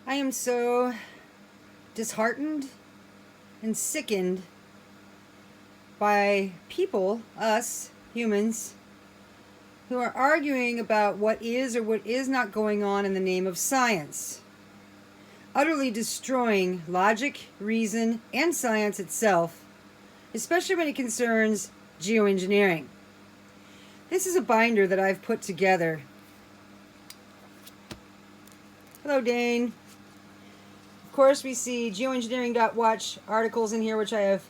I am so disheartened and sickened by people, us humans, who are arguing about what is or what is not going on in the name of science, utterly destroying logic, reason, and science itself, especially when it concerns geoengineering. This is a binder that I've put together. Hello, Dane. Of course, we see geoengineering.watch articles in here, which I have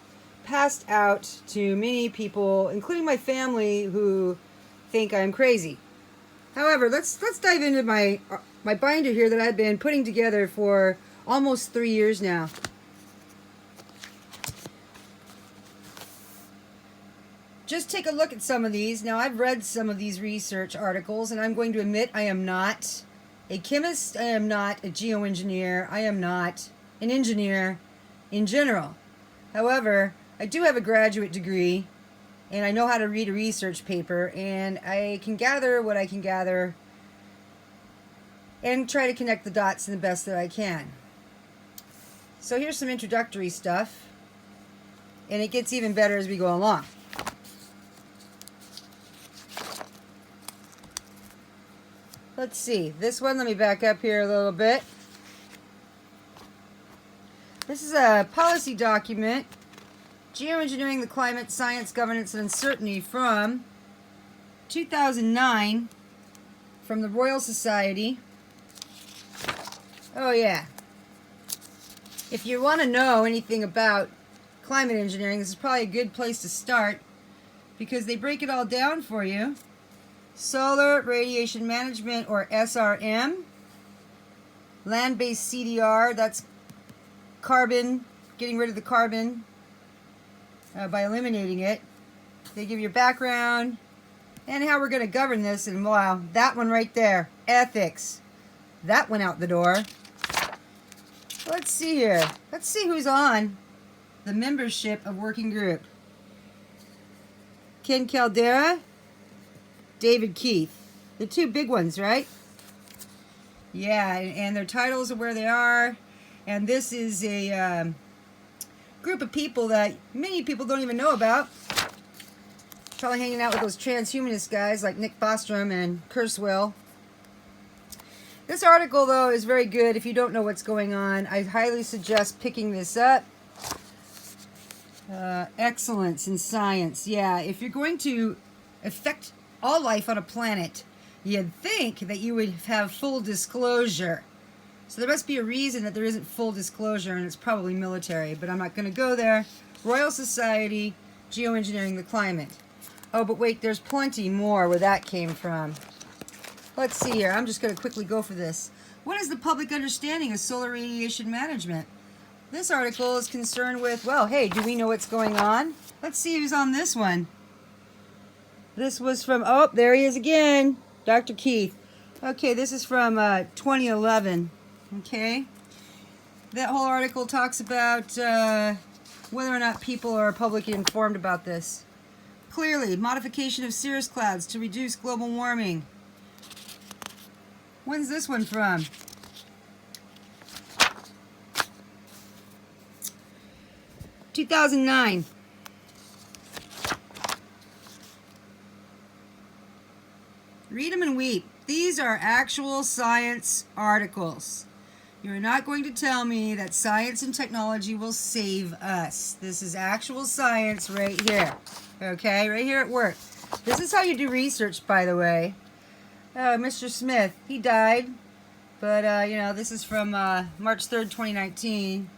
passed out to many people, including my family, who think I'm crazy. However, let's dive into my binder here that I've been putting together for almost 3 years now. Just take a look at some of these. Now, I've read some of these research articles, and I'm going to admit I am not a chemist, I am not a geoengineer, I am not an engineer in general. However, I do have a graduate degree, and I know how to read a research paper, and I can gather what I can gather and try to connect the dots in the best that I can. So here's some introductory stuff, and it gets even better as we go along. Let's see, this one, let me back up here a little bit. This is a policy document, Geoengineering the Climate, Science, Governance, and Uncertainty, from 2009, from the Royal Society. Oh yeah. If you want to know anything about climate engineering, this is probably a good place to start, because they break it all down for you. Solar Radiation Management, or SRM. Land-based CDR, that's carbon, getting rid of the carbon by eliminating it. They give you background and how we're going to govern this, and wow, that one right there, ethics. That went out the door. Let's see here. Let's see who's on the membership of working group. Ken Caldera, David Keith. The two big ones, right? Yeah, and their titles are where they are. And this is a group of people that many people don't even know about. Probably hanging out with those transhumanist guys like Nick Bostrom and Kurzweil. This article, though, is very good if you don't know what's going on. I highly suggest picking this up. Excellence in science. Yeah, if you're going to affect all life on a planet, you'd think that you would have full disclosure. So there must be a reason that there isn't full disclosure, and it's probably military, but I'm not going to go there. Royal Society, Geoengineering the Climate. Oh, but wait, there's plenty more where that came from. Let's see here. I'm just going to quickly go for this. What is the public understanding of solar radiation management? This article is concerned with, well, hey, do we know what's going on? Let's see who's on this one. This was from, oh, there he is again, Dr. Keith. Okay, this is from 2011. Okay, that whole article talks about whether or not people are publicly informed about this. Clearly, modification of cirrus clouds to reduce global warming. When's this one from? (2009). Read them and weep. These are actual science articles. You're not going to tell me that science and technology will save us. This is actual science right here. Okay, right here at work. This is how you do research, by the way. Mr. Smith, he died. But, you know, this is from March 3rd, 2019.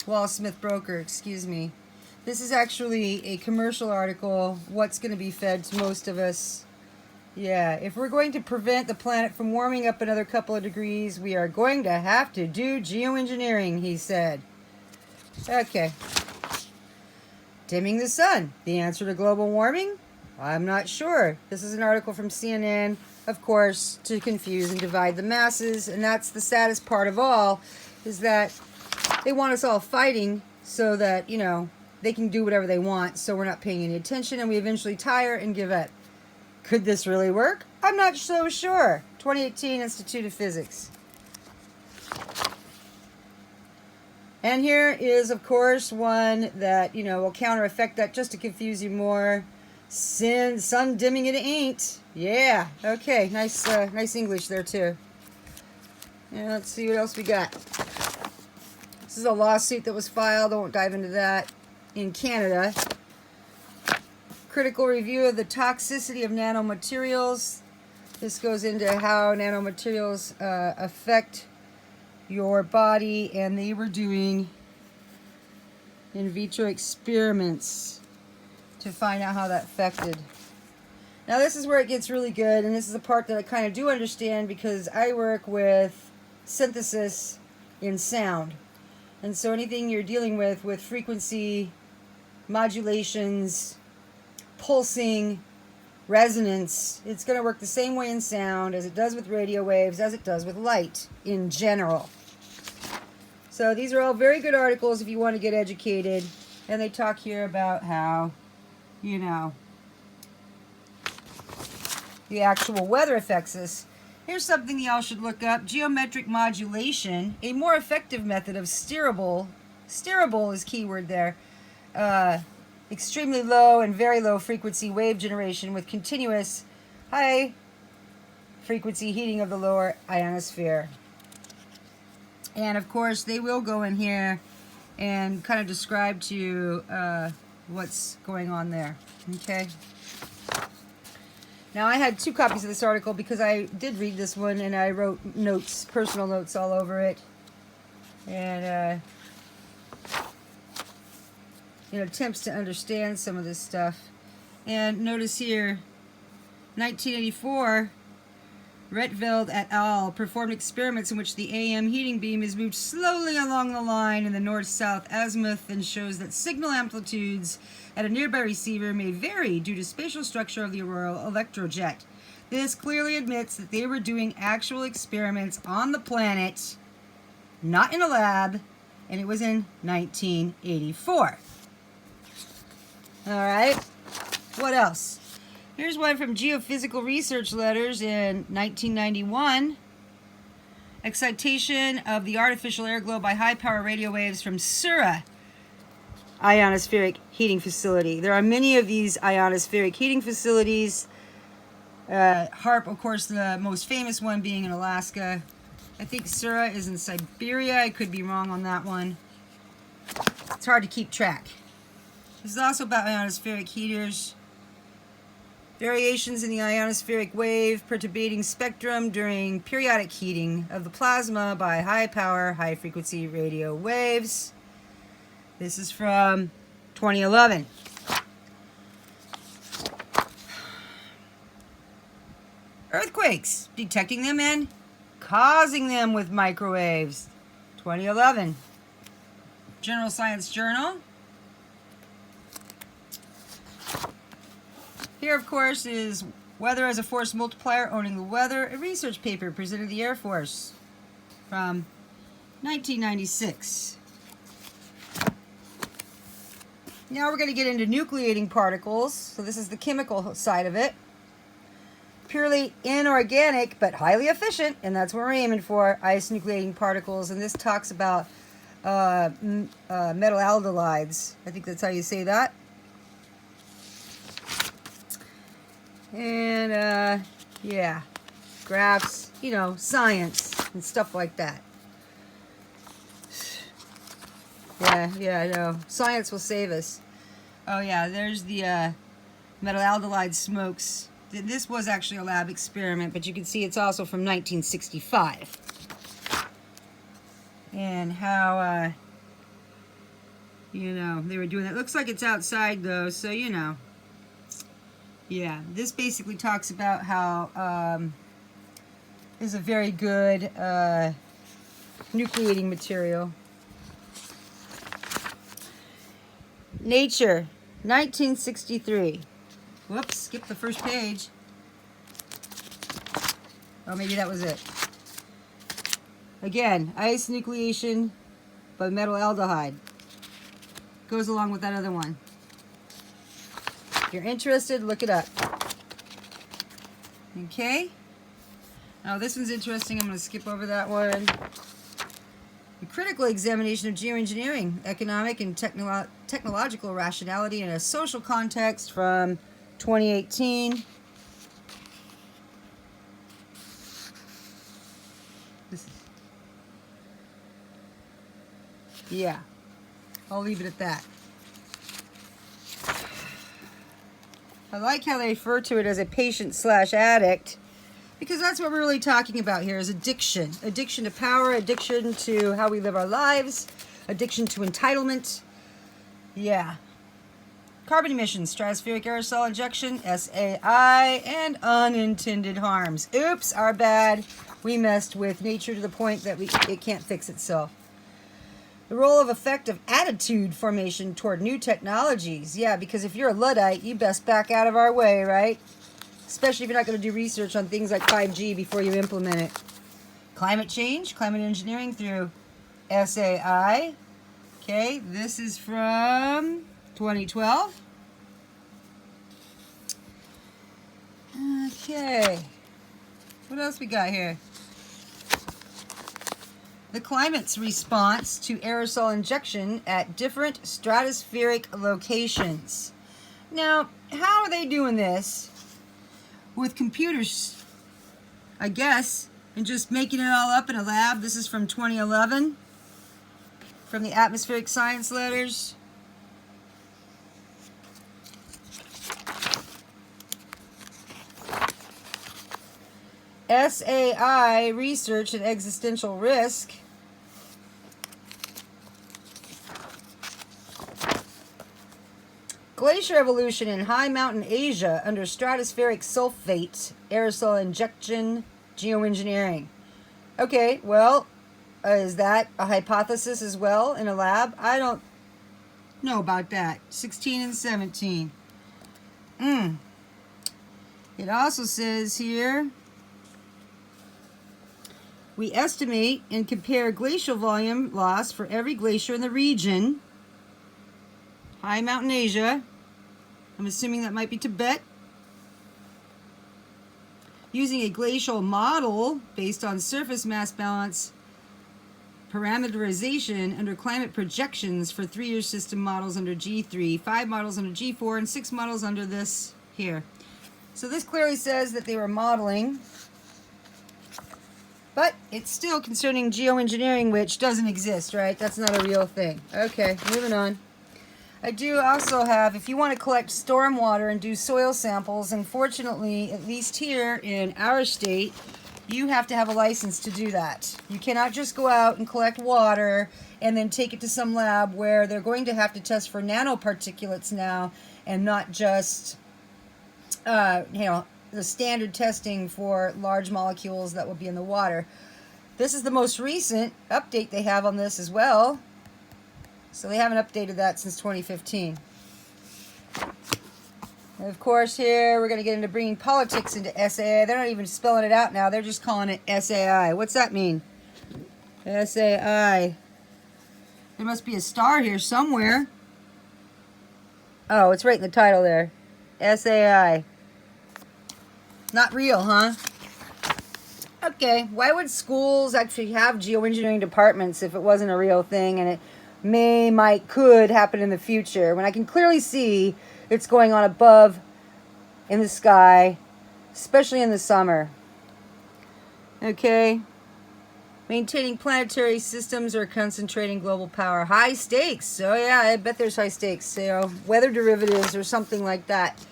Wallace Smith Broker, excuse me. This is actually a commercial article, what's going to be fed to most of us. Yeah, if we're going to prevent the planet from warming up another couple of degrees, we are going to have to do geoengineering, he said. Okay. Dimming the sun, the answer to global warming? I'm not sure. This is an article from CNN, of course, to confuse and divide the masses, and that's the saddest part of all, is that they want us all fighting so that, you know, they can do whatever they want, so we're not paying any attention, and we eventually tire and give up. Could this really work? I'm not so sure. 2018 Institute of Physics. And here is, of course, one that, you know, will counter effect that just to confuse you more. Sun dimming it ain't. Yeah. Okay. Nice, nice English there too. And let's see what else we got. This is a lawsuit that was filed. I won't dive into that. In Canada. Critical review of the toxicity of nanomaterials. This goes into how nanomaterials affect your body, and they were doing in vitro experiments to find out how that affected. Now this is where it gets really good, and this is the part that I kind of do understand because I work with synthesis in sound. And so anything you're dealing with frequency, modulations, pulsing, resonance, it's going to work the same way in sound as it does with radio waves, as it does with light in general. So these are all very good articles if you want to get educated. And they talk here about how, you know, the actual weather affects us. Here's something y'all should look up. Geometric modulation, a more effective method of steerable is keyword there, extremely low and very low frequency wave generation with continuous high frequency heating of the lower ionosphere. And of course, they will go in here and kind of describe to you what's going on there. Okay. Now, I had 2 copies of this article because I did read this one and I wrote notes, personal notes all over it. And, you know, attempts to understand some of this stuff. And notice here, 1984, Retveld et al. Performed experiments in which the AM heating beam is moved slowly along the line in the north-south azimuth and shows that signal amplitudes at a nearby receiver may vary due to spatial structure of the auroral electrojet. This clearly admits that they were doing actual experiments on the planet, not in a lab, and it was in 1984. All right, what else? Here's one from Geophysical Research Letters in 1991. Excitation of the artificial air globe by high-power radio waves from Sura ionospheric heating facility. There are many of these ionospheric heating facilities. HARP, of course, the most famous one being in Alaska. I think Sura is in Siberia. I could be wrong on that one. It's hard to keep track. This is also about ionospheric heaters. Variations in the ionospheric wave perturbating spectrum during periodic heating of the plasma by high-power, high-frequency radio waves. This is from 2011. Earthquakes, detecting them and causing them with microwaves. 2011. General Science Journal. Here, of course, is Weather as a Force Multiplier, Owning the Weather, a research paper presented to the Air Force from 1996. Now we're going to get into nucleating particles. So this is the chemical side of it. Purely inorganic, but highly efficient, and that's what we're aiming for, ice nucleating particles. And this talks about metal aldehydes. I think that's how you say that. And, yeah, graphs, you know, science and stuff like that. Yeah, I know. Science will save us. Oh, yeah, there's the metal aldehyde smokes. This was actually a lab experiment, but you can see it's also from 1965. And how, you know, they were doing that. Looks like it's outside, though, so, you know. Yeah, this basically talks about how is a very good nucleating material. Nature, 1963. Whoops, skipped the first page. Oh, maybe that was it. Again, ice nucleation by metal aldehyde. Goes along with that other one. If you're interested, look it up. Okay. Now this one's interesting. I'm going to skip over that one. critical examination of geoengineering, economic and technological rationality in a social context from 2018. Yeah, I'll leave it at that. I like how they refer to it as a patient/addict, because that's what we're really talking about here is addiction. Addiction to power, addiction to how we live our lives, addiction to entitlement. Yeah. Carbon emissions, stratospheric aerosol injection, SAI, and unintended harms. Oops, our bad. We messed with nature to the point that it can't fix itself. The role of effective attitude formation toward new technologies. Yeah, because if you're a Luddite, you best back out of our way, right? Especially if you're not going to do research on things like 5G before you implement it. Climate change, climate engineering through SAI. Okay, this is from 2012. Okay, what else we got here? The climate's response to aerosol injection at different stratospheric locations. Now, how are they doing this? With computers, I guess, and just making it all up in a lab. This is from 2011, from the Atmospheric Science Letters. SAI, Research and Existential Risk. Glacier evolution in high mountain Asia under stratospheric sulfate aerosol injection geoengineering. Okay, well, is that a hypothesis as well in a lab? I don't know about that. 16 and 17. It also says here, we estimate and compare glacial volume loss for every glacier in the region. High mountain Asia. I'm assuming that might be Tibet. Using a glacial model based on surface mass balance parameterization under climate projections for 3-year system models under G3, 5 models under G4, and 6 models under this here. So this clearly says that they were modeling, but it's still concerning geoengineering, which doesn't exist, right? That's not a real thing. Okay, moving on. I do also have, if you want to collect stormwater and do soil samples, unfortunately, at least here in our state, you have to have a license to do that. You cannot just go out and collect water and then take it to some lab where they're going to have to test for nanoparticulates now and not just, the standard testing for large molecules that will be in the water. This is the most recent update they have on this as well. So they haven't updated that since 2015. And of course, here we're going to get into bringing politics into SAI. They're not even spelling it out now. They're just calling it SAI. What's that mean? SAI. There must be a star here somewhere. Oh, it's right in the title there. SAI. Not real, huh? Okay, why would schools actually have geoengineering departments if it wasn't a real thing and it could happen in the future, when I can clearly see it's going on above in the sky, especially in the summer? Okay. Maintaining planetary systems or concentrating global power. High stakes. So yeah, I bet there's high stakes. Weather derivatives or something like that.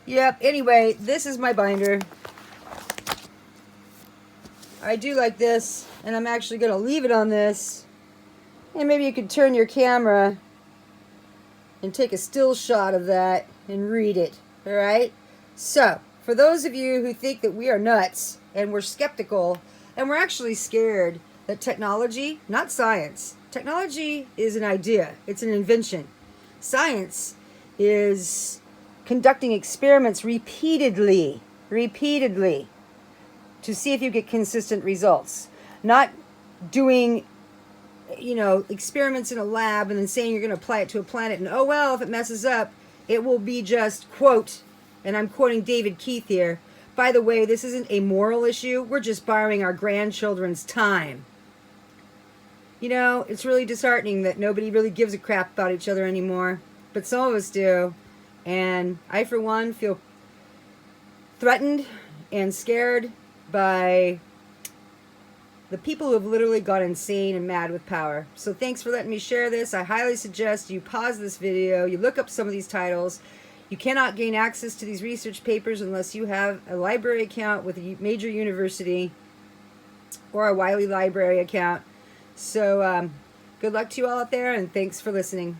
Yep, anyway, this is my binder. I do like this, and I'm actually going to leave it on this. And maybe you could turn your camera and take a still shot of that and read it, all right? So, for those of you who think that we are nuts and we're skeptical and we're actually scared that technology, not science, technology is an idea, it's an invention. Science is conducting experiments repeatedly, to see if you get consistent results. Not doing experiments in a lab and then saying you're going to apply it to a planet and, oh, well, if it messes up, it will be just, quote, and I'm quoting David Keith here, by the way, this isn't a moral issue. We're just borrowing our grandchildren's time. You know, it's really disheartening that nobody really gives a crap about each other anymore. But some of us do. And I, for one, feel threatened and scared by the people who have literally gone insane and mad with power. So thanks for letting me share this. I highly suggest you pause this video, you look up some of these titles. You cannot gain access to these research papers unless you have a library account with a major university or a Wiley Library account. So good luck to you all out there, and thanks for listening.